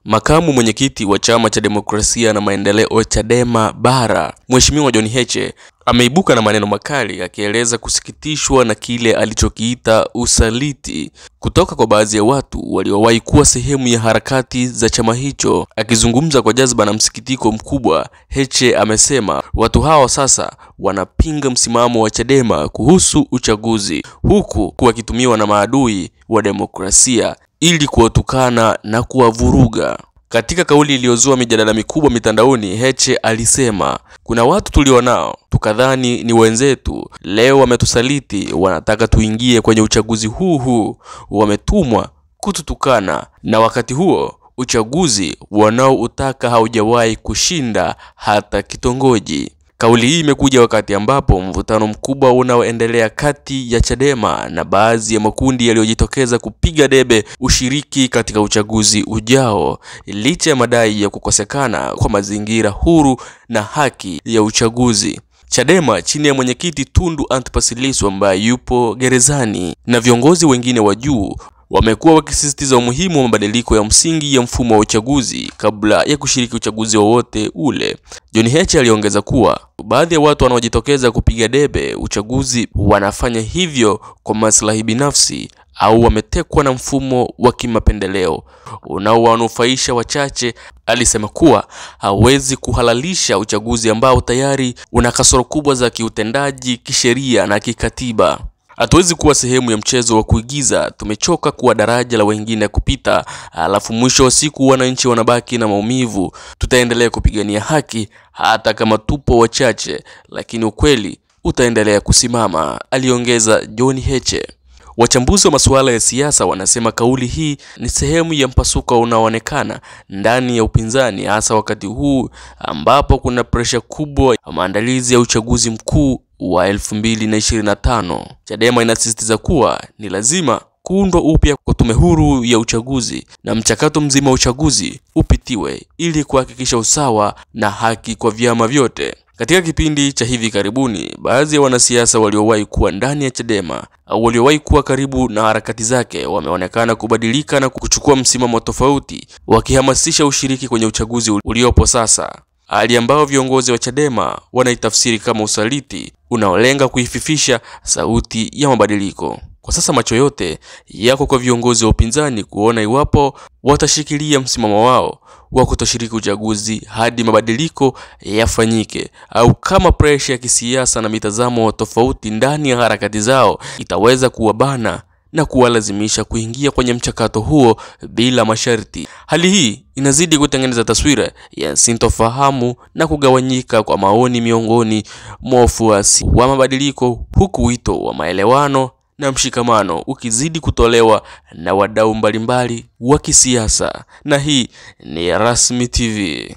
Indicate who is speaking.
Speaker 1: Makamu mwenyekiti wa Chama cha Demokrasia na Maendeleo Chadema Bara, Mheshimiwa John Heche, ameibuka na maneno makali akieleza kusikitishwa na kile alichokiita usaliti kutoka kwa baadhi ya watu waliowahi kuwa sehemu ya harakati za chama hicho. Akizungumza kwa jazba na msikitiko mkubwa, Heche amesema watu hao sasa wanapinga msimamo wa Chadema kuhusu uchaguzi, huku wakitumiwa na maadui wa demokrasia ili kuwatukana na kuwavuruga. Katika kauli iliyozua mijadala mikubwa mitandaoni, Heche alisema, kuna watu tulionao tukadhani ni wenzetu, leo wametusaliti, wanataka tuingie kwenye uchaguzi huu, wametumwa kututukana, na wakati huo uchaguzi wanaoutaka haujawahi kushinda hata kitongoji. Kauli hii imekuja wakati ambapo mvutano mkubwa unaoendelea kati ya Chadema na baadhi ya makundi yaliyojitokeza kupiga debe ushiriki katika uchaguzi ujao, licha ya madai ya kukosekana kwa mazingira huru na haki ya uchaguzi. Chadema chini ya mwenyekiti Tundu Antipas Lissu ambaye yupo gerezani na viongozi wengine wa juu wamekuwa wakisisitiza umuhimu wa mabadiliko ya msingi ya mfumo wa uchaguzi kabla ya kushiriki uchaguzi wowote ule. John Heche aliongeza kuwa baadhi ya watu wanaojitokeza kupiga debe uchaguzi wanafanya hivyo kwa maslahi binafsi au wametekwa na mfumo wa kimapendeleo unaowanufaisha wachache. Alisema kuwa hawezi kuhalalisha uchaguzi ambao tayari una kasoro kubwa za kiutendaji, kisheria na kikatiba. Hatuwezi kuwa sehemu ya mchezo wa kuigiza, tumechoka kuwa daraja la wengine kupita, alafu mwisho wa siku wananchi wanabaki na maumivu. Tutaendelea kupigania haki hata kama tupo wachache, lakini ukweli utaendelea kusimama, aliongeza John Heche. Wachambuzi wa masuala ya siasa wanasema kauli hii ni sehemu ya mpasuko unaoonekana ndani ya upinzani, hasa wakati huu ambapo kuna presha kubwa ya maandalizi ya uchaguzi mkuu wa 2025. Chadema inasisitiza kuwa ni lazima kuundwa upya kwa tume huru ya uchaguzi na mchakato mzima wa uchaguzi upitiwe ili kuhakikisha usawa na haki kwa vyama vyote. Katika kipindi cha hivi karibuni, baadhi ya wanasiasa waliowahi kuwa ndani ya Chadema au waliowahi kuwa karibu na harakati zake wameonekana kubadilika na kuchukua msimamo tofauti, wakihamasisha ushiriki kwenye uchaguzi uliopo sasa, hali ambao viongozi wa Chadema wanaitafsiri kama usaliti unaolenga kuififisha sauti ya mabadiliko. Kwa sasa macho yote yako kwa viongozi wa upinzani kuona iwapo watashikilia msimamo wao wa kutoshiriki uchaguzi hadi mabadiliko yafanyike, au kama pressure ya kisiasa na mitazamo tofauti ndani ya harakati zao itaweza kuwabana na kuwalazimisha kuingia kwenye mchakato huo bila masharti. Hali hii inazidi kutengeneza taswira ya sintofahamu na kugawanyika kwa maoni miongoni mwa wafuasi wa mabadiliko, huku wito wa maelewano na mshikamano ukizidi kutolewa na wadau mbalimbali wa kisiasa. Na hii ni Rasmi TV.